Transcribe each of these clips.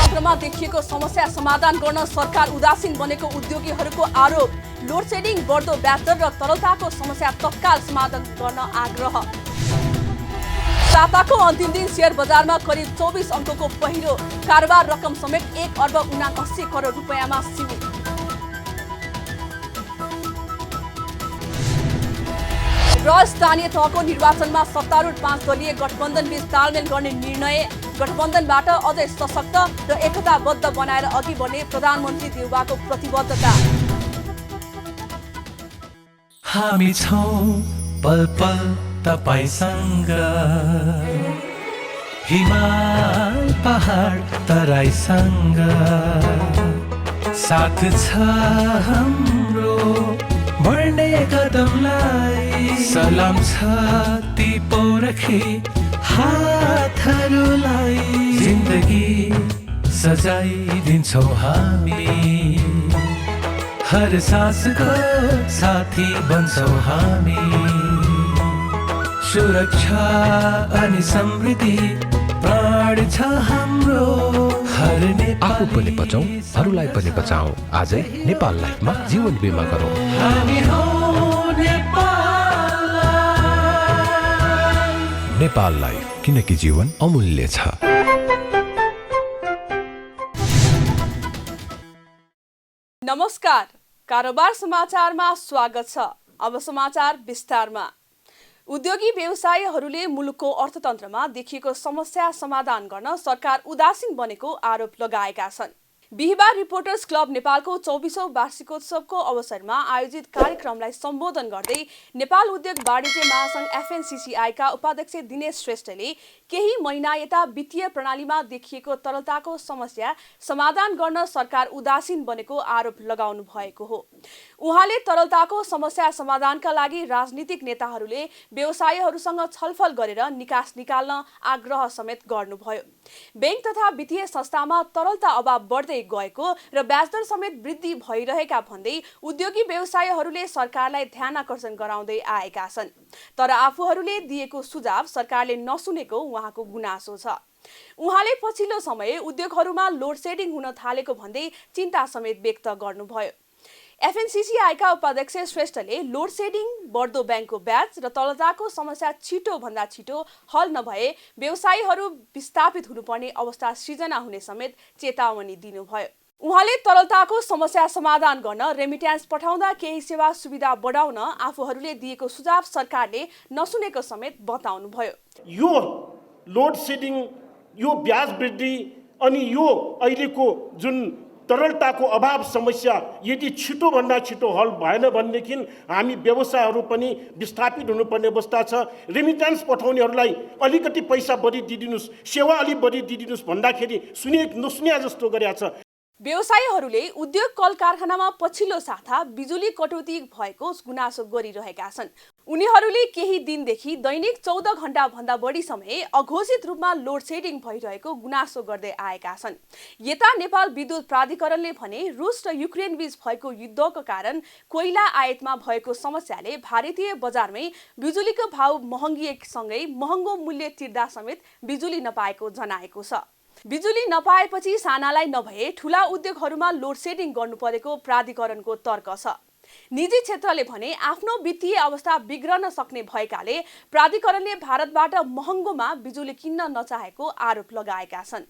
अर्थतन्त्रमा देखिएको समस्या समाधान गर्न सरकार उदासीन बनेको उद्योगीहरूको आरोप। लोड सेडिङ, बढ्दो ब्याज दर र तरलताको समस्या तत्काल समाधान गर्न आग्रह। साताको अन्तिम दिन शेयर बजारमा करिब 24 अङ्कको पहिरो, कारोबार रकम समेत 1 अर्ब 79 करोड रुपैयाँमा सीमित। र स्थानीय तहको निर्वाचनमा सत्तारूढ 5 दलीय गठबन्धन बीच तालमेल गर्ने निर्णय। गठबन्धनबाट अझै सशक्त र एकताबद्ध बनाएर अघि बढ्ने प्रधानमन्त्री देउबाको प्रतिबद्धता। हामी छौं पल पल तपाईसँग, हिमाल पहाड तराईसँग, साथ छ हाम्रो बढ्ने कदमलाई। सलाम छ ती पोरखी हातहरूलाई, जिन्दगी सजाइदिन्छौँ हामी, हर सासको साथी बन्छौँ हामी। सुरक्षा अनि समृद्धि प्राण छ हाम्रो, हर आफू पनि बचौं, अरूलाई पनि बचाऊ। आजै नेपाल लाइफमा जीवन बिमा गरौँ। हामी हौ नेपाल लाइफ। नेपाल लाइफ, किनकि जीवन अमूल्य छ। नमस्कार, कारोबार समाचारमा स्वागत छ। अब समाचार विस्तारमा। उद्योगी व्यवसायीहरूले मुलुकको अर्थतन्त्रमा देखिएको समस्या समाधान गर्न सरकार उदासीन बनेको आरोप लगाएका छन्। बिहिबार रिपोर्टर्स क्लब नेपालको 24औं वार्षिकोत्सवको अवसरमा आयोजित कार्यक्रमलाई सम्बोधन गर्दै नेपाल उद्योग वाणिज्य महासंघ FNCCI का उपाध्यक्ष दिनेश श्रेष्ठले केही महिना यता वित्तीय प्रणालीमा देखिएको तरलताको समस्या समाधान गर्न सरकार उदासीन बनेको आरोप लगाउनु भएको हो। उहाँले तरलताको समस्या समाधानका लागि राजनीतिक नेताहरूले व्यवसायीहरूसँग छलफल गरेर निकास निकाल्न आग्रह समेत गर्नुभयो। बैंक तथा वित्तीय संस्थामा तरलता अभाव बढ्दै गएको र ब्याजदर समेत वृद्धि भइरहेका भन्दै उद्योगी व्यवसायीहरूले सरकारलाई ध्यान आकर्षण गराउँदै आएका छन्। तर आफूहरूले दिएको सुझाव सरकारले नसुनेको उहाँको गुनासो छ। उहाँले पछिल्लो समय उद्योगहरूमा लोड सेडिङ हुन थालेको भन्दै चिन्ता समेत व्यक्त गर्नुभयो। FNCCI का उपाध्यक्ष श्रेष्ठले लोड सेडिङ, बढ्दो ब्याङ्कको ब्याज र तरलताको समस्या छिटो भन्दा छिटो हल नभए व्यवसायीहरू विस्थापित हुनुपर्ने अवस्था सृजना हुने समेत चेतावनी दिनुभयो। उहाँले तरलताको समस्या समाधान गर्न रेमिट्यान्स पठाउँदा केही सेवा सुविधा बढाउन आफूहरूले दिएको सुझाव सरकारले नसुनेको समेत बताउनुभयो। यो लोड सेडिङ, यो ब्याज वृद्धि अनि यो अहिलेको जुन तरलताको अभाव समस्या यदि छिटोभन्दा छिटो हल भएन भनेदेखि हामी व्यवसायहरू पनि विस्थापित हुनुपर्ने अवस्था छ। रेमिट्यान्स पठाउनेहरूलाई अलिकति पैसा बढी दिदिनुस्, सेवा अलिक बढी दिदिनुस् भन्दाखेरि नसुने जस्तो गरेका छ। व्यवसायीहरूले उद्योग कल कारखानामा पछिल्लो साता बिजुली कटौती भएको गुनासो गरिरहेका छन्। उनीहरूले केही दिनदेखि दैनिक 14 घण्टा भन्दा बढी समय अघोषित रूपमा लोड सेडिङ भइरहेको गुनासो गर्दै आएका छन्। यता नेपाल विद्युत प्राधिकरणले भने रुस र युक्रेन बीच भएको युद्धको कारण कोइला आयातमा भएको समस्याले भारतीय बजारमै बिजुलीको भाव महँगिएसँगै महँगो मूल्य तिर्दा समेत बिजुली नपाएको जनाएको छ। बिजुली नपाएपछि सानालाई नभए ठूला उद्योगहरूमा लोड सेडिङ गर्नु परेको प्राधिकरणको तर्क छ। निजी क्षेत्रले भने आफ्नो वित्तीय अवस्था बिग्रन सक्ने भएकाले प्राधिकरणले भारतबाट महँगोमा बिजुली किन्न नचाहेको आरोप लगाएका छन्।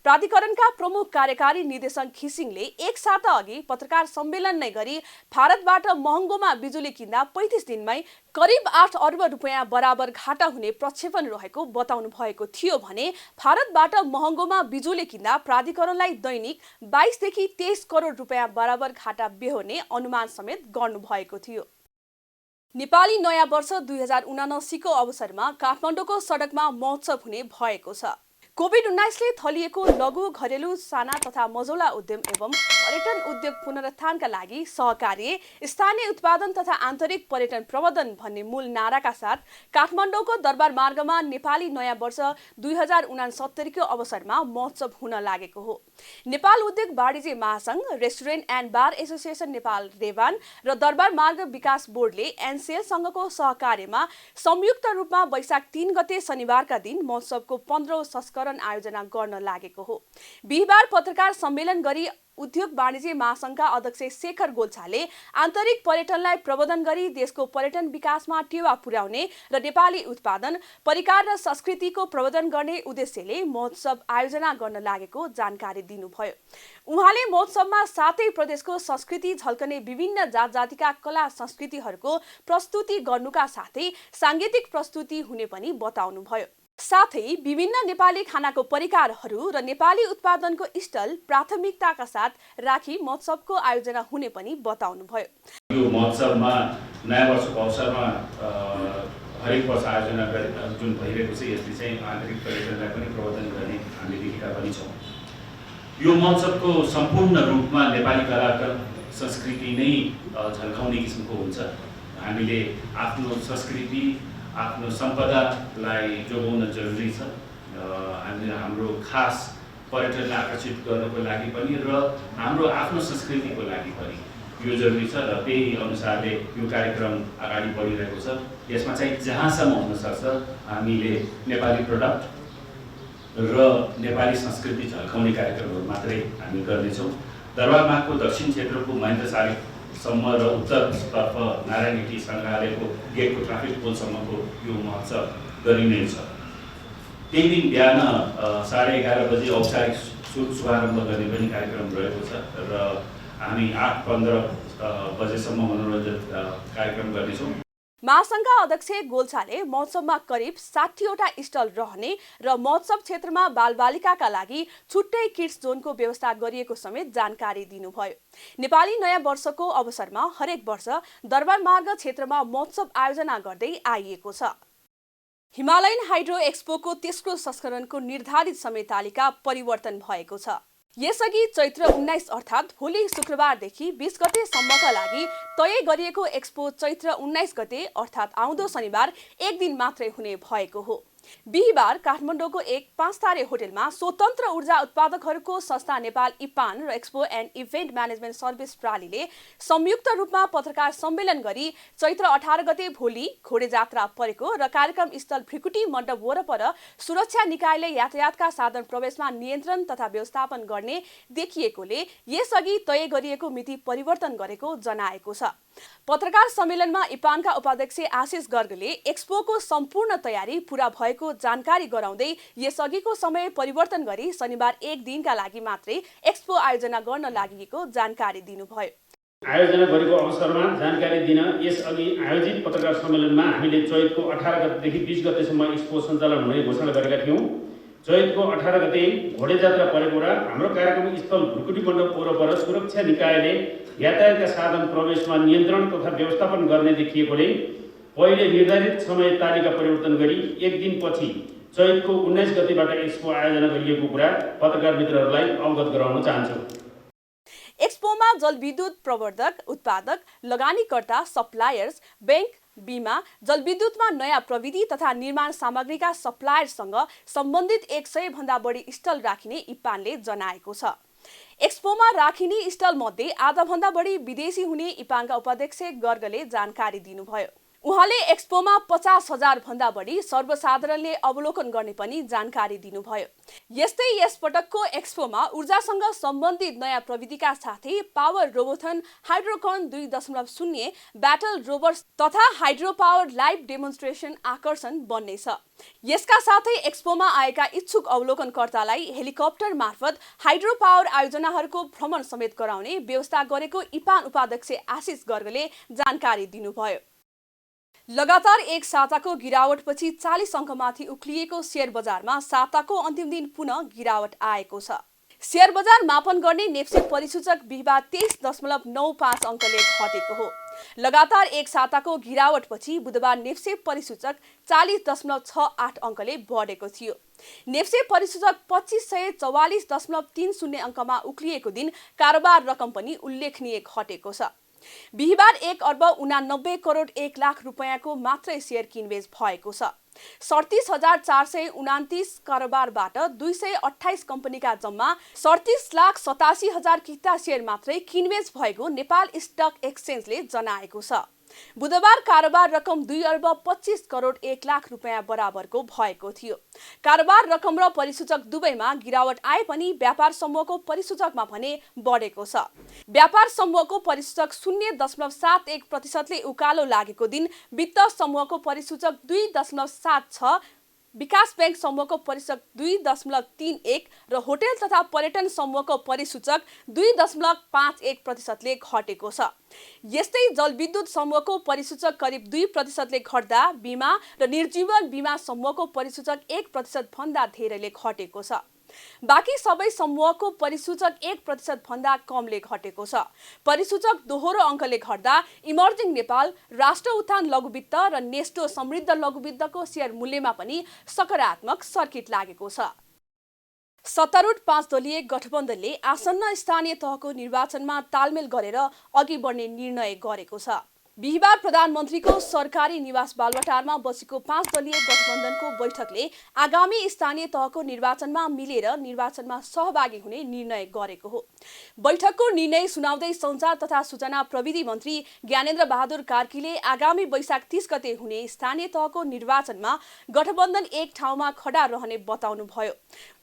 प्राधिकरणका प्रमुख कार्यकारी निर्देशक खिसिङले एक साता अघि पत्रकार सम्मेलन नै गरी भारतबाट महँगोमा बिजुली किन्दा 35 दिनमै करिब 8 अर्ब रुपैयाँ बराबर घाटा हुने प्रक्षेपण रहेको बताउनु भएको थियो भने भारतबाट महँगोमा बिजुली किन्दा प्राधिकरणलाई दैनिक 22 देखि 23 करोड रुपैयाँ बराबर घाटा बेहोर्ने अनुमान समेत गर्नु भएको थियो। नेपाली नयाँ वर्ष 2079 को अवसरमा काठमाडौँको सडकमा महोत्सव हुने भएको छ। कोभिड-19 ले थलिएको लघु, घरेलु, साना तथा मझौला उद्यम एवं पर्यटन उद्योग पुनरुत्थानका लागि सहकार्य, स्थानीय उत्पादन तथा आन्तरिक पर्यटन प्रवर्धन भन्ने मूल नाराका साथ काठमाडौँको दरबार मार्गमा नेपाली नयाँ वर्ष 2069 को अवसरमा महोत्सव हुन लागेको हो। Nepal Udyog Banijya Mahasangh, restaurant and bar association Nepal रेवान र दरबार मार्ग विकास बोर्डले एनसेल सँगको सहकार्यमा संयुक्त रूपमा वैशाख 3 गते शनिबारका दिन महोत्सवको 15औं संस्करण विशेषीकरण आयोजना गर्न लागेको हो। बिहिबार पत्रकार सम्मेलन गरी उद्योग वाणिज्य महासंघका अध्यक्ष शेखर गोल्छाले आन्तरिक पर्यटनलाई प्रबन्धन गरी देशको पर्यटन विकासमा टेवा पुर्याउने र नेपाली उत्पादन, परिकार र संस्कृतिको प्रबन्धन गर्ने उद्देश्यले महोत्सव आयोजना गर्न लागेको जानकारी दिनुभयो। उहाँले महोत्सवमा 7 प्रदेशको संस्कृति झल्कने विभिन्न जात जातिका कला संस्कृतिहरूको प्रस्तुति गर्नुका साथै सांगीतिक प्रस्तुति हुने पनि बताउनुभयो। साथै विभिन्न नेपाली खानाको परिकारहरू र नेपाली उत्पादनको स्टल प्राथमिकताका साथ राखी महोत्सवको आयोजना हुने पनि बताउनुभयो। यो महोत्सवमा नयाँ वर्षको अवसरमा हरेक वर्ष आयोजना जुन भइरहेको छ यसले चाहिँ आन्तरिक पर्यटनलाई पनि प्रवर्धन गर्ने हामी देखेका पनि छौँ। यो महोत्सवको सम्पूर्ण रूपमा नेपाली कलाको संस्कृति नै झल्काउने किसिमको हुन्छ। हामीले आफ्नो संस्कृति, आफ्नो सम्पदालाई जोगाउन जरुरी छ। हामीले हाम्रो खास पर्यटनलाई आकर्षित गर्नको लागि पनि र हाम्रो आफ्नो संस्कृतिको लागि पनि यो जरुरी छ र त्यही अनुसारले यो कार्यक्रम अगाडि बढिरहेको छ। यसमा चाहिँ जहाँसम्म हुन सक्छ हामीले नेपाली प्रडक्ट र नेपाली संस्कृति झल्काउने कार्यक्रमहरू मात्रै हामी गर्नेछौँ। दरबारमागको दक्षिण क्षेत्रको महेन्द्रसारीसम्म र उत्तरतर्फ नारायणहिटी सङ्ग्रहालयको गेटको ट्राफिक पोलसम्मको यो महोत्सव गरिनेछ। त्यही दिन बिहान 11:30 बजे औपचारिक शुभारम्भ गर्ने पनि कार्यक्रम रहेको छ र हामी 8:15 बजेसम्म मनोरञ्जन कार्यक्रम गर्नेछौँ। महासंघका अध्यक्ष गोल्छाले महोत्सवमा करिब 60वटा स्टल रहने र महोत्सव क्षेत्रमा बालबालिकाका लागि छुट्टै किड्स जोनको व्यवस्था गरिएको समेत जानकारी दिनुभयो। नेपाली नयाँ वर्षको अवसरमा हरेक वर्ष दरबार मार्ग क्षेत्रमा महोत्सव आयोजना गर्दै आइएको छ। हिमालयन हाइड्रो एक्सपोको तेस्रो संस्करणको निर्धारित समय तालिका परिवर्तन भएको छ। यसअघि चैत्र 19 अर्थात् भोलि शुक्रबारदेखि 20 गतेसम्मका लागि तय गरिएको एक्सपो चैत्र 19 गते अर्थात् आउँदो शनिबार एक दिन मात्रै हुने भएको हो। बिहिबार काठमाडौँको एक 5-तारे होटलमा स्वतन्त्र ऊर्जा उत्पादकहरूको संस्था नेपाल इपान र expo and event management service प्रणालीले संयुक्त रूपमा पत्रकार सम्मेलन गरी चैत्र 18 गते भोलि घोडेजात्रा परेको र कार्यक्रम स्थल भ्रिकुटी मण्डप वरपर सुरक्षा निकायले यातायातका साधन प्रवेशमा नियन्त्रण तथा व्यवस्थापन गर्ने देखिएकोले यसअघि तय गरिएको मिति परिवर्तन गरेको जनाएको छ। पत्रकार सम्मेलनमा इपानका उपाध्यक्ष आशिष गर्गले एक्सपोको सम्पूर्ण तयारी पूरा भएको जानकारी गराउँदै यसअघिको समय परिवर्तन गरी शनिबार एक दिनका लागि मात्रै एक्सपो आयोजना गर्न लागेको जानकारी दिनुभयो। आयोजना गरेको अवसरमा जानकारी दिन यसअघि आयोजित पत्रकार सम्मेलनमा हामीले चैतको 18 गतेदेखि 20 गतेसम्म एक्सपो सञ्चालन हुने घोषणा गरेका थियौँ। चैतको 18 गते घोडेजात्रा परेको र हाम्रो कार्यक्रम स्थल भ्रिकुटी मण्डप वरपर सुरक्षा निकायले यातायातका साधन प्रवेशमा नियन्त्रण तथा व्यवस्थापन गर्ने देखिएकोले पहिले निर्धारित समय तालिका परिवर्तन गरी एक दिनपछि चैतको 19 गतेबाट एक्सपो आयोजना गरिएको कुरा पत्रकार मित्रहरूलाई अवगत गराउन चाहन्छु। एक्सपोमा जलविद्युत प्रवर्धक, उत्पादक, लगानीकर्ता, सप्लायर्स, बैंक, बीमा, जलविद्युतमा नयाँ प्रविधि तथा निर्माण सामग्रीका सप्लायरसँग सम्बन्धित 100 भन्दा बढी स्टल राखिने इपानले जनाएको छ। एक्सपोमा राखिने स्टल मध्ये आधा भन्दा बढी विदेशी हुने इपानका उपाध्यक्ष गर्गले जानकारी दिनुभयो। उहाँले एक्सपोमा 50,000 भन्दा बढी सर्वसाधारणले अवलोकन गर्ने पनि जानकारी दिनुभयो। यस्तै यसपटकको एक्सपोमा ऊर्जासँग सम्बन्धित नयाँ प्रविधिका साथै पावर रोबोथन, हाइड्रोकन 2.0, ब्याटल रोबर्स तथा हाइड्रो पावर लाइभ डेमोन्स्ट्रेसन आकर्षण बन्नेछ। यसका साथै एक्सपोमा आएका इच्छुक अवलोकनकर्तालाई हेलिकप्टर मार्फत हाइड्रो पावर आयोजनाहरूको भ्रमण समेत गराउने व्यवस्था गरेको इपान उपाध्यक्ष आशिष गर्गले जानकारी दिनुभयो। लगातार एक साताको गिरावटपछि 40 अङ्कमाथि उक्लिएको शेयर बजारमा साताको अन्तिम दिन पुनः गिरावट आएको छ। शेयर बजार मापन गर्ने नेप्से परिसूचक बिहिबार 23.95 अङ्कले घटेको हो। लगातार एक साताको गिरावटपछि बुधबार नेप्से परिसूचक 40.68 अङ्कले बढेको थियो। नेप्से परिसूचक 2544.30 अङ्कमा उक्लिएको दिन कारोबार रकम पनि उल्लेखनीय घटेको छ। बिहिबार 1,89 करोड 1 लाख रुपैयाँको मात्रै शेयर किनबेच भएको छ। 37,429 कारोबारबाट 228 कम्पनीका जम्मा 37,87,000 किता शेयर मात्रै किनबेच भएको नेपाल स्टक एक्सचेन्जले जनाएको छ। बुधबार कारोबार रकम 2 अर्ब 25 करोड 1 लाख रुपियाँ बराबरको भएको थियो। कारोबार रकम र परिसूचक दुवैमा गिरावट आए पनि व्यापार समूहको परिसूचकमा भने बढेको छ। व्यापार समूहको परिसूचक 0.71% उकालो लागेको दिन वित्त समूहको परिसूचक 2.76, विकास बैंक समूहको परिसूचक 2.31 र होटल तथा पर्यटन समूहको परिसूचक 2.51%ले घटेको छ। यस्तै जलविद्युत समूहको परिसूचक करिब 2%ले घट्दा बीमा र निर्जीवन बीमा समूहको परिसूचक 1% भन्दा धेरैले घटेको छ। बाँकी सबै समूहको परिसूचक 1% भन्दा कमले घटेको छ। परिसूचक दोहोरो अङ्कले घट्दा इमर्जिङ नेपाल, राष्ट्र उत्थान लघुवित्त र नेस्टो समृद्ध लघुवित्तको शेयर मूल्यमा पनि सकारात्मक सर्किट लागेको छ। सत्तारूढ 5 दलीय गठबन्धनले आसन्न स्थानीय तहको निर्वाचनमा तालमेल गरेर अघि बढ्ने निर्णय गरेको छ। बिहिबार प्रधानमन्त्रीको सरकारी निवास बालुवाटारमा बसेको 5 दलीय गठबन्धनको बैठकले आगामी स्थानीय तहको निर्वाचनमा मिलेर निर्वाचनमा सहभागी हुने निर्णय गरेको हो। बैठकको निर्णय सुनाउँदै सञ्चार तथा सूचना प्रविधि मन्त्री ज्ञानेन्द्र बहादुर कार्कीले आगामी वैशाख 30 गते हुने स्थानीय तहको निर्वाचनमा गठबन्धन एक ठाउँमा खडा रहने बताउनुभयो।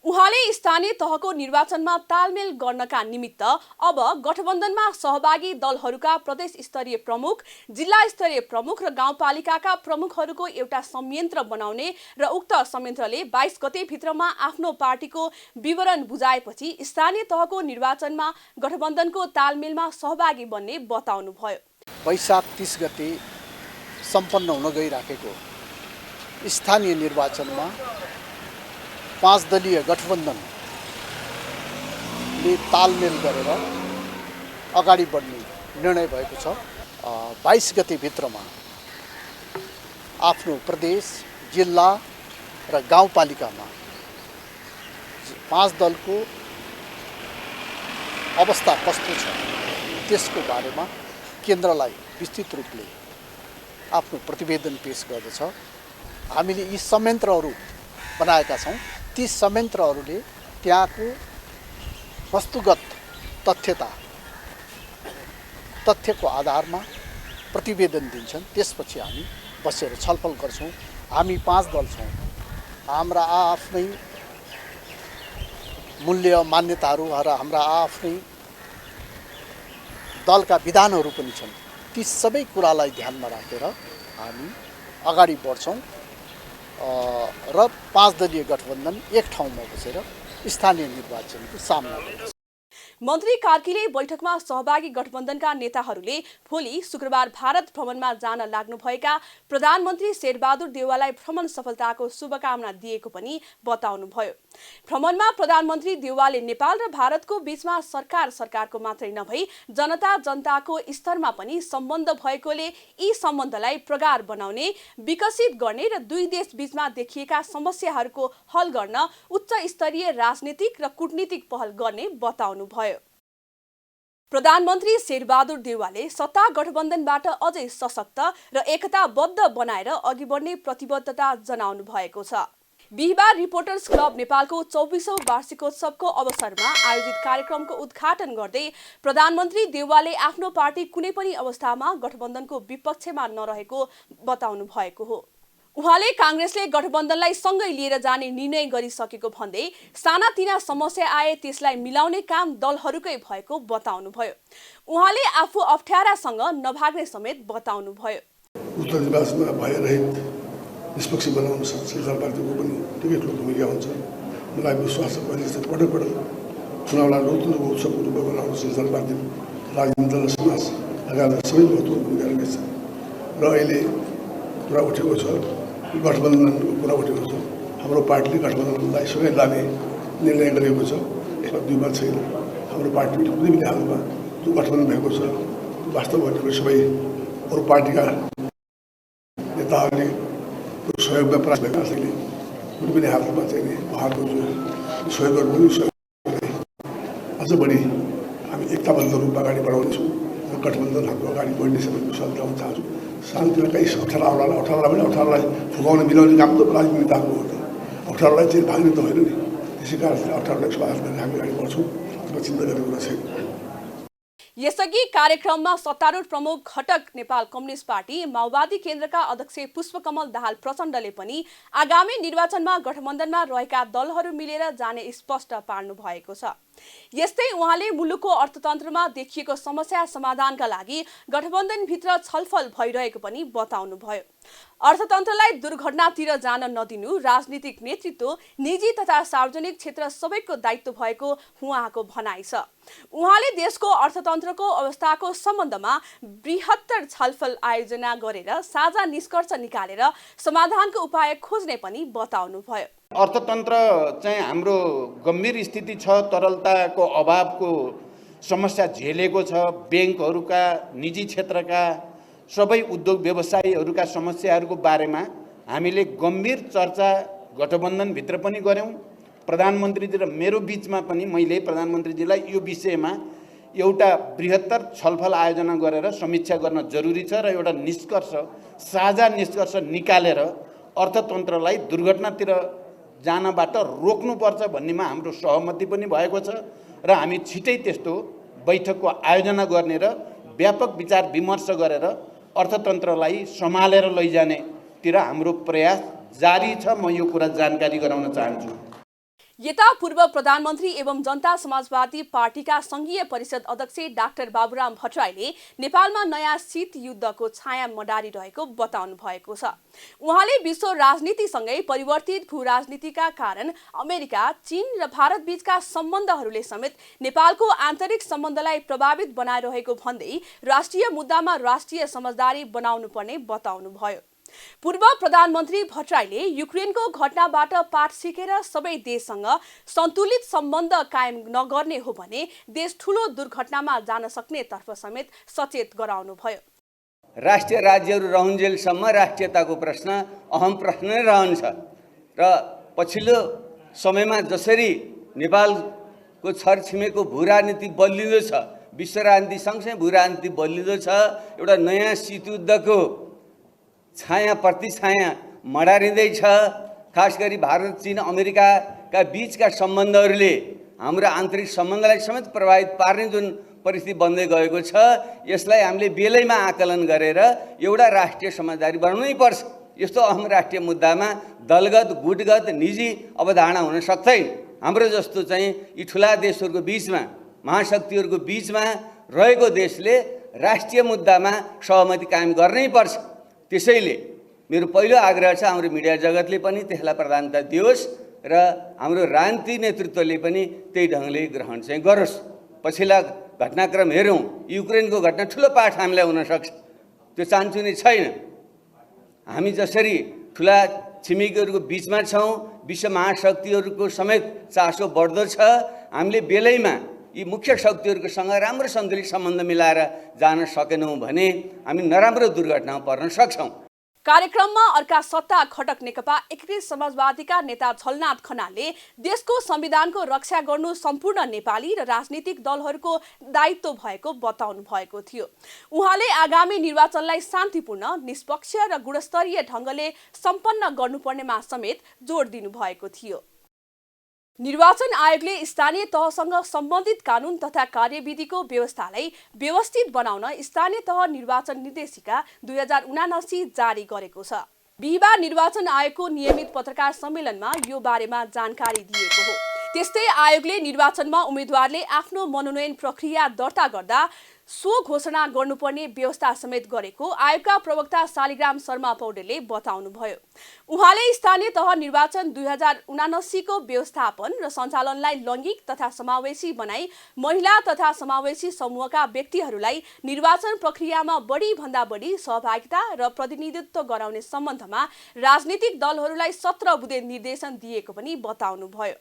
उहाँले स्थानीय तहको निर्वाचनमा तालमेल गर्नका निमित्त अब गठबन्धनमा सहभागी दलहरूका प्रदेश स्तरीय प्रमुख, जिल्ला स्तरीय प्रमुख र गाउँपालिकाका प्रमुखहरूको एउटा संयन्त्र बनाउने र उक्त संयन्त्रले 22 गते भित्रमा आफ्नो पार्टीको विवरण बुझाएपछि स्थानीय तहको निर्वाचनमा गठबन्धनको तालमेलमा सहभागी बन्ने बताउनुभयो। वैशाख 30 गते सम्पन्न हुन गइराखेको स्थानीय निर्वाचनमा 5 दलीय गठबन्धनले तालमेल गरेर अगाडि बढ्ने निर्णय भएको छ। 22 गते भित्रमा आफ्नो प्रदेश, जिल्ला र गाउँपालिकामा 5 दलको अवस्था कस्तो छ त्यसको बारेमा केन्द्रलाई विस्तृत रूपले आफ्नो प्रतिवेदन पेश गर्दछ। हामीले यी संयन्त्रहरू बनाएका छौँ। ती संयन्त्रहरूले त्यहाँको वस्तुगत तथ्यको आधारमा प्रतिवेदन दिन्छन्। त्यसपछि हामी बसेर छलफल गर्छौँ। हामी 5 दल छौँ। हाम्रा आफ्नै मूल्य मान्यताहरू र हाम्रा आफ्नै दलका विधानहरू पनि छन्। ती सबै कुरालाई ध्यानमा राखेर हामी अगाडि बढ्छौँ र 5 दलीय गठबन्धन एक ठाउँमा बसेर स्थानीय निर्वाचनको सामना गर्छ। मन्त्री कार्कीले बैठकमा सहभागी गठबन्धनका नेताहरूले भोलि शुक्रबार भारत भ्रमणमा जान लाग्नुभएका प्रधानमन्त्री शेरबहादुर देउवालाई भ्रमण सफलताको शुभकामना दिएको पनि बताउनुभयो। भ्रमणमा प्रधानमन्त्री देउवाले नेपाल र भारतको बीचमा सरकारको मात्रै नभई जनताको स्तरमा पनि सम्बन्ध भएकोले यी सम्बन्धलाई प्रगाढ बनाउने, विकसित गर्ने र दुई देश बीचमा देखिएका समस्याहरूको हल गर्न उच्च स्तरीय राजनीतिक र कूटनीतिक पहल गर्ने बताउनुभयो। प्रधानमन्त्री शेरबहादुर देउवाले सत्ता गठबन्धनबाट अझै सशक्त र एकताबद्ध बनाएर अघि बढ्ने प्रतिबद्धता जनाउनु भएको छ। बिहिबार रिपोर्टर्स क्लब नेपालको 24औं वार्षिकोत्सवको अवसरमा आयोजित कार्यक्रमको उद्घाटन गर्दै प्रधानमन्त्री देउवाले आफ्नो पार्टी कुनै पनि अवस्थामा गठबन्धनको विपक्षमा नरहेको बताउनु भएको हो। उहाँले कांग्रेसले गठबन्धनलाई सँगै लिएर जाने निर्णय गरिसकेको भन्दै सानातिना समस्या आए त्यसलाई मिलाउने काम दलहरूकै भएको बताउनुभयो। उहाँले आफू अप्ठ्यारासँग नभाग्ने समेत बताउनुभयो। उत्तर निर्वाचनमा भइरहित निष्पक्ष बनाउन संसार पार्टीको पनि निकै ठुलो भूमिका हुन्छ। मलाई विश्वास छ पहिले जस्तै पटक चुनावलाई लोकतन्त्रको उत्सवको रूपमा बनाउन संसार पार्टी राजनीति र समाज लगायत सबै महत्त्वपूर्ण भूमिका रहेछ र अहिले कुरा उठेको छ, गठबन्धनको कुरा उठेको छ। हाम्रो पार्टीले गठबन्धनलाई सँगै लाने निर्णय गरेको छ। यसमा दुई मत छैन। हाम्रो पार्टी कुनै पनि हालमा जो गठबन्धन भएको छ वास्तवमा सबै अरू पार्टीका नेताहरूले सहयोगमा प्रयास भएको त्यसैले कुनै पनि हालतमा चाहिँ उहाँको जो सहयोग गर्नु अझ बढी हामी एकताबद्ध रूपमा अगाडि बढाउनेछौँ र गठबन्धन हाम्रो अगाडि बढ्नेछ भन्ने विश्वास ल्याउन चाहन्छु। शान्तिमा कहीँ अप्ठ्यारोलाई फुकाउने मिलाउने काम त राजनीतिको हो। अप्ठ्यारोलाई चाहिँ भाग्ने त होइन नि। त्यसै कारणले अप्ठ्यारोलाई समाधान गरेर हामी अगाडि बढ्छौँ। चिन्ता गर्ने कुरा छैन। यसअघि कार्यक्रममा सत्तारूढ प्रमुख घटक नेपाल कम्युनिस्ट पार्टी माओवादी केन्द्रका अध्यक्ष पुष्पकमल दाहाल प्रचण्डले पनि आगामी निर्वाचनमा गठबन्धनमा रहेका दलहरू मिलेर जाने स्पष्ट पार्नु भएको छ। यस्तै उहाँले मुलुकको अर्थतन्त्रमा देखिएको समस्या समाधानका लागि गठबन्धनभित्र छलफल भइरहेको पनि बताउनुभयो। अर्थतन्त्रलाई दुर्घटनातिर जान नदिनु राजनीतिक नेतृत्व, निजी तथा सार्वजनिक क्षेत्र सबैको दायित्व भएको उहाँको भनाइ छ। उहाँले देशको अर्थतन्त्रको अवस्थाको सम्बन्धमा बृहत्तर छलफल आयोजना गरेर साझा निष्कर्ष निकालेर समाधानको उपाय खोज्ने पनि बताउनुभयो। अर्थतन्त्र चाहिँ हाम्रो गम्भीर स्थिति छ, तरलताको अभावको समस्या झेलेको छ। ब्याङ्कहरूका, निजी क्षेत्रका सबै उद्योग व्यवसायीहरूका समस्याहरूको बारेमा हामीले गम्भीर चर्चा गठबन्धनभित्र पनि गऱ्यौँ। प्रधानमन्त्रीजी र मेरो बिचमा पनि मैले प्रधानमन्त्रीजीलाई यो विषयमा एउटा बृहत्तर छलफल आयोजना गरेर समीक्षा गर्न जरुरी छ र एउटा निष्कर्ष, साझा निष्कर्ष निकालेर अर्थतन्त्रलाई दुर्घटनातिर जानबाट रोक्नुपर्छ भन्नेमा हाम्रो सहमति पनि भएको छ र हामी छिटै त्यस्तो बैठकको आयोजना गर्ने र व्यापक विचार विमर्श गरेर अर्थतन्त्रलाई सम्हालेर लैजानेतिर हाम्रो प्रयास जारी छ। म यो कुरा जानकारी गराउन चाहन्छु। यता पूर्व प्रधानमन्त्री एवं जनता समाजवादी पार्टीका संघीय परिषद अध्यक्ष डाक्टर बाबुराम भट्टराईले नेपालमा नयाँ शीत युद्धको छाया मडारिरहेको बताउनु भएको छ। उहाँले विश्व राजनीतिसँगै परिवर्तित भू राजनीतिका कारण अमेरिका, चीन र भारत बीचका सम्बन्धहरूले समेत नेपालको आन्तरिक सम्बन्धलाई प्रभावित बनाइरहेको भन्दै राष्ट्रिय मुद्दामा राष्ट्रिय समझदारी बनाउनु पर्ने बताउनुभयो। पूर्व प्रधानमन्त्री भट्टराईले युक्रेनको घटनाबाट पाठ सिकेर सबै देशसँग सन्तुलित सम्बन्ध कायम नगर्ने हो भने देश ठूलो दुर्घटनामा जान सक्ने तर्फ समेत सचेत गराउनुभयो। राष्ट्रिय राज्यहरू रहन्जेलसम्म राष्ट्रियताको प्रश्न अहम प्रश्न नै रहन्छ र पछिल्लो समयमा जसरी नेपालको छरछिमेको भू राजनीति बलिँदो छ, विश्व राजनीति सँगसँगै भू राजनीति बलिँदो छ, एउटा नयाँ शीतयुद्धको छाया प्रतिछाया मडारिँदैछ। खास गरी भारत, चीन, अमेरिकाका बीचका सम्बन्धहरूले हाम्रो आन्तरिक सम्बन्धलाई समेत प्रभावित पार्ने जुन परिस्थिति बन्दै गएको छ, यसलाई हामीले बेलैमा आकलन गरेर एउटा राष्ट्रिय समझदारी बनाउनै पर्छ। यस्तो अहम राष्ट्रिय मुद्दामा दलगत, गुटगत, निजी अवधारणा हुन सक्दैन। हाम्रो जस्तो चाहिँ यी ठुला देशहरूको बीचमा, महाशक्तिहरूको बीचमा रहेको देशले राष्ट्रिय मुद्दामा सहमति कायम गर्नै पर्छ। त्यसैले मेरो पहिलो आग्रह छ हाम्रो मिडिया जगतले पनि त्यसलाई प्रधानता दियोस् र हाम्रो राजनीतिक नेतृत्वले पनि त्यही ढङ्गले ग्रहण चाहिँ गरोस्। पछिल्ला घटनाक्रम हेरौँ, युक्रेनको घटना ठुलो पाठ हामीलाई हुनसक्छ, त्यो चान्चुने छैन। हामी जसरी ठुला छिमेकीहरूको बिचमा छौँ, विश्व महाशक्तिहरूको समेत चासो बढ्दो छ, हामीले बेलैमा यी मुख्य शक्तिहरूसँग राम्रो सन्तुलित सम्बन्ध मिलाएर जान सकेनौँ भने हामी नराम्रो दुर्घटनामा पर्न सक्छौँ। कार्यक्रममा अर्का सत्ता घटक नेकपा एकीकृत समाजवादीका नेता झलनाथ खनालले देशको संविधानको रक्षा गर्नु सम्पूर्ण नेपाली र राजनीतिक दलहरूको दायित्व भएको बताउनु भएको थियो। उहाँले आगामी निर्वाचनलाई शान्तिपूर्ण, निष्पक्ष र गुणस्तरीय ढङ्गले सम्पन्न गर्नुपर्नेमा समेत जोड दिनु भएको थियो। निर्वाचन आयोगले स्थानीय तहसँग सम्बन्धित कानुन तथा कार्यविधिको व्यवस्थालाई व्यवस्थित बनाउन स्थानीय तह निर्वाचन निर्देशिका 2079 जारी गरेको छ। बिहिबार निर्वाचन आयोगको नियमित पत्रकार सम्मेलनमा यो बारेमा जानकारी दिएको हो। त्यस्तै आयोगले निर्वाचनमा उम्मेदवारले आफ्नो मनोनयन प्रक्रिया दर्ता गर्दा सो घोषणा गर्नुपर्ने व्यवस्था समेत गरेको आयोगका प्रवक्ता शालिग्राम शर्मा पौडेलले बताउनुभयो। उहाँले स्थानीय तह निर्वाचन 2079 को व्यवस्थापन र सञ्चालनलाई लैङ्गिक तथा समावेशी बनाई महिला तथा समावेशी समूहका व्यक्तिहरूलाई निर्वाचन प्रक्रियामा बढी भन्दा बढी सहभागिता र प्रतिनिधित्व गराउने सम्बन्धमा राजनीतिक दलहरूलाई 17 बुँदे निर्देशन दिएको पनि बताउनुभयो।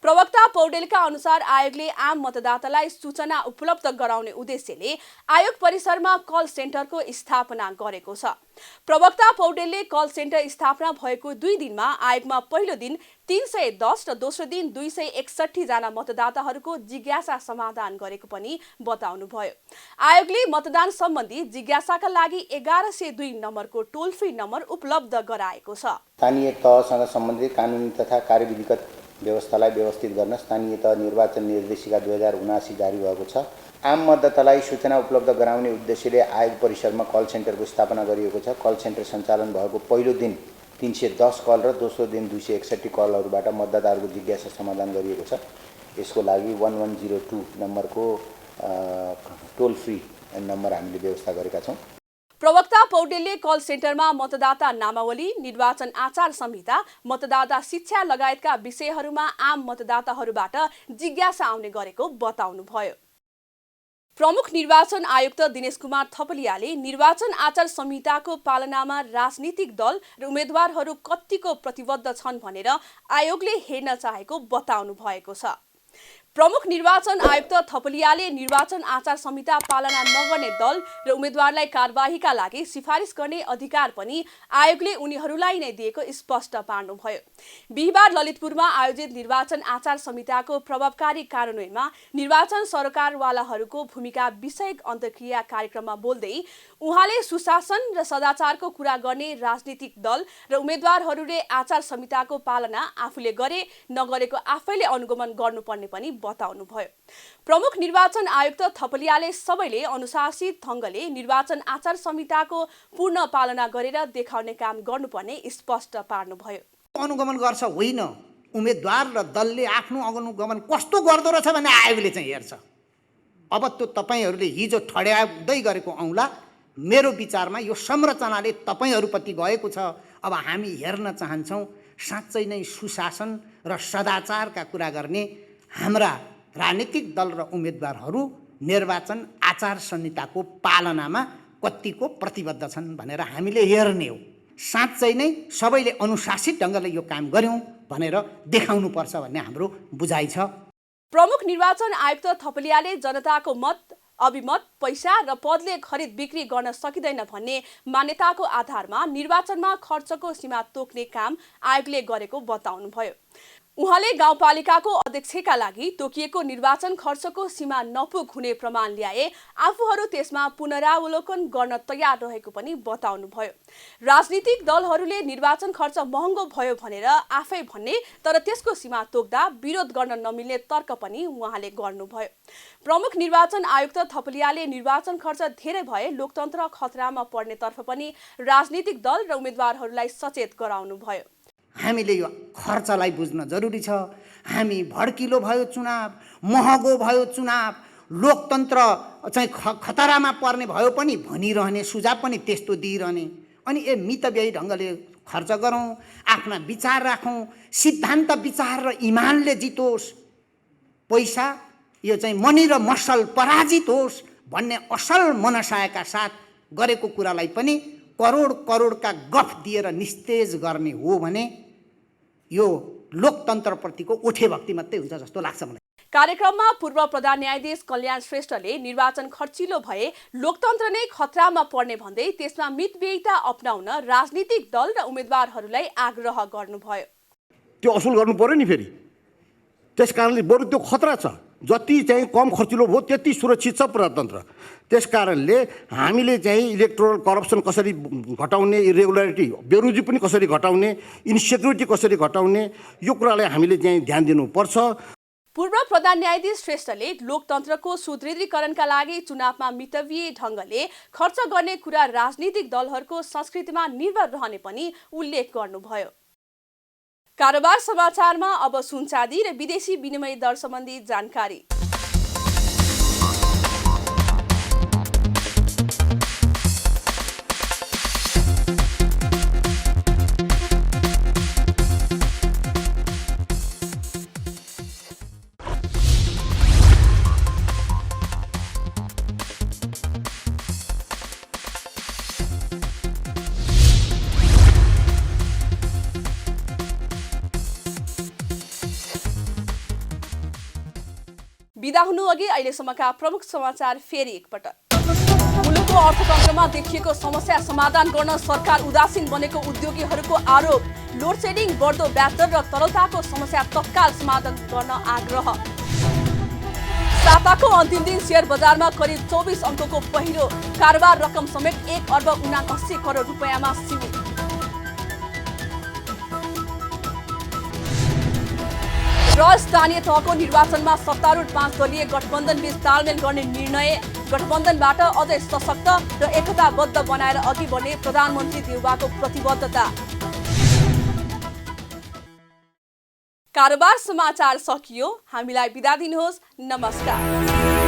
प्रवक्ता पौडेलका अनुसार आयोगले आम मतदातालाई सूचना उपलब्ध गराउने उद्देश्यले आयोग परिसरमा कल सेन्टरको स्थापना गरेको छ। प्रवक्ता पौडेलले कल सेन्टर स्थापना भएको 2 दिनमा आयोगमा पहिलो दिन 310 र दोस्रो दिन 261 जना मतदाताहरूको जिज्ञासा समाधान गरेको पनि बताउनुभयो। आयोगले मतदान सम्बन्धी जिज्ञासाका लागि 1102 नम्बरको टोल फ्री नम्बर उपलब्ध गराएको छ। स्थानीय तहसँग सम्बन्धित कानुनी तथा कार्यविधिगत व्यवस्थालाई व्यवस्थित गर्न स्थानीय तह निर्वाचन निर्देशिका 2079 जारी भएको छ। आम मतदातालाई सूचना उपलब्ध गराउने उद्देश्यले आयोग परिसरमा कल सेन्टरको स्थापना गरिएको छ। कल सेन्टर सञ्चालन भएको पहिलो दिन 310 कल र दोस्रो दिन 261 कलहरूबाट मतदाताहरूको जिज्ञासा समाधान गरिएको छ। यसको लागि 1102 नम्बरको टोल फ्री नम्बर हामीले व्यवस्था गरेका छौँ। प्रवक्ता पौडेलले कल सेन्टरमा मतदाता नामावली, निर्वाचन आचार संहिता, मतदाता शिक्षा लगायतका विषयहरूमा आम मतदाताहरूबाट जिज्ञासा आउने गरेको बताउनुभयो। प्रमुख निर्वाचन आयुक्त दिनेश कुमार थपलियाले निर्वाचन आचार संहिताको पालनामा राजनीतिक दल र उम्मेद्वारहरू कतिको प्रतिबद्ध छन् भनेर आयोगले हेर्न चाहेको बताउनु भएको छ। प्रमुख निर्वाचन आयुक्त थपलियाले निर्वाचन आचार संहिता पालना नगर्ने दल र उम्मेद्वारलाई कारबाहीका लागि सिफारिस गर्ने अधिकार पनि आयोगले उनीहरूलाई नै दिएको स्पष्ट पार्नुभयो। बिहिबार ललितपुरमा आयोजित निर्वाचन आचार संहिताको प्रभावकारी कार्यान्वयनमा निर्वाचन सरकारवालाहरूको भूमिका विषयक अन्तर्क्रिया कार्यक्रममा बोल्दै उहाँले सुशासन र सदाचारको कुरा गर्ने राजनीतिक दल र उम्मेद्वारहरूले आचार संहिताको पालना आफूले गरे नगरेको आफैले अनुगमन गर्नुपर्ने पनि बताउनुभयो। प्रमुख निर्वाचन आयुक्त थपलियाले सबैले अनुशासित ढङ्गले निर्वाचन आचार संहिताको पूर्ण पालना गरेर देखाउने काम गर्नुपर्ने स्पष्ट पार्नुभयो। अनुगमन गर्छ होइन, उम्मेद्वार र दलले आफ्नो अनुगमन कस्तो गर्दो रहेछ भन्ने आयोगले चाहिँ हेर्छ। अब त्यो तपाईहरूले हिजो ठड्याउँदै गरेको औँला मेरो विचारमा यो संरचनाले तपाईहरूप्रति गएको छ। अब हामी हेर्न चाहन्छौँ साँच्चै नै सुशासन र सदाचारका कुरा गर्ने हाम्रा राजनीतिक दल र उम्मेद्वारहरू निर्वाचन आचार संहिताको पालनामा कतिको प्रतिबद्ध छन् भनेर हामीले हेर्ने हो। साँच्चै नै सबैले अनुशासित ढङ्गले यो काम गर्यौँ भनेर देखाउनुपर्छ भन्ने हाम्रो बुझाइ छ। प्रमुख निर्वाचन आयुक्त थपलियाले जनताको मत, अभिमत, पैसा र पदले खरिद बिक्री गर्न सकिँदैन भन्ने मान्यताको आधारमा निर्वाचनमा खर्चको सीमा तोक्ने काम आयोगले गरेको बताउनुभयो। उहाँले गाउँपालिकाको अध्यक्षका लागि तोकिएको निर्वाचन खर्चको सीमा नपुग हुने प्रमाण ल्याए आफूहरू त्यसमा पुनरावलोकन गर्न तयार रहेको पनि बताउनुभयो। राजनीतिक दलहरूले निर्वाचन खर्च महँगो भयो भनेर आफै भन्ने तर त्यसको सीमा तोक्दा विरोध गर्न नमिल्ने तर्क पनि उहाँले गर्नुभयो। प्रमुख निर्वाचन आयुक्त थपलियाले निर्वाचन खर्च धेरै भए लोकतन्त्र खतरामा पर्नेतर्फ पनि राजनीतिक दल र उम्मेद्वारहरूलाई सचेत गराउनुभयो। हामीले यो खर्चलाई बुझ्न जरुरी छ। हामी भड्किलो भयो चुनाव, महँगो भयो चुनाव, लोकतन्त्र चाहिँ खतरामा पर्ने भयो पनि भनिरहने, सुझाव पनि त्यस्तो दिइरहने। अनि ए मितव्ययी ढङ्गले खर्च गरौँ, आफ्ना विचार राखौँ, सिद्धान्त विचार र इमानले जितोस्, पैसा यो चाहिँ मनी र मसल पराजित होस् भन्ने असल मनसायका साथ गरेको कुरालाई पनि करोड करोडका गफ दिएर निस्तेज गर्ने हो भने यो लोकतन्त्रप्रतिको उठे भक्ति मात्रै हुन्छ जस्तो लाग्छ मलाई। कार्यक्रममा पूर्व प्रधान न्यायाधीश कल्याण श्रेष्ठले निर्वाचन खर्चिलो भए लोकतन्त्र नै खतरामा पर्ने भन्दै त्यसमा मितव्ययिता अपनाउन राजनीतिक दल र उम्मेद्वारहरूलाई आग्रह गर्नुभयो। त्यो असुल गर्नु पर्यो नि फेरि, त्यसकारणले बरु त्यो खतरा छ। जति चाहिँ कम खर्चिलो भयो त्यति सुरक्षित छ प्रजातन्त्र। त्यसकारणले हामीले चाहिँ इलेक्टोरल करप्सन कसरी घटाउने, इरेगुलारिटी बेरोजी पनि कसरी घटाउने, इन्सेक्युरिटी कसरी घटाउने, यो कुरालाई हामीले चाहिँ ध्यान दिनुपर्छ। पूर्व प्रधान न्यायाधीश श्रेष्ठले लोकतन्त्रको सुदृढीकरणका लागि चुनावमा मितव्ययी ढङ्गले खर्च गर्ने कुरा राजनीतिक दलहरूको संस्कृतिमा निर्भर रहने पनि उल्लेख गर्नुभयो। कारोबार समाचारमा अब सुन चाँदी र विदेशी विनिमय दर सम्बन्धी जानकारी। बिदा हुनु अघि अहिलेसम्मका प्रमुख समाचार फेरि एकपटक। मुलुकको अर्थतन्त्रमा देखिएको समस्या समाधान गर्न सरकार उदासीन बनेको उद्योगीहरूको आरोप। लोड सेडिङ, बढ्दो ब्याज दर र तरलताको समस्या तत्काल समाधान गर्न आग्रह। साताको अन्तिम दिन शेयर बजारमा करिब 24 अङ्कको पहिरो, कारोबार रकम समेत 1 अर्ब 79 करोड रुपैयाँमा सीमित। र स्थानीय तहको निर्वाचनमा सत्तारूढ 5 दलीय गठबन्धन बीच तालमेल गर्ने निर्णय, गठबन्धनबाट अझै सशक्त र एकताबद्ध बनाएर अघि बढ्ने प्रधानमन्त्री देउबाको प्रतिबद्धता। कारोबार समाचार सकियो। हामीलाई बिदा दिनुहोस्। नमस्कार।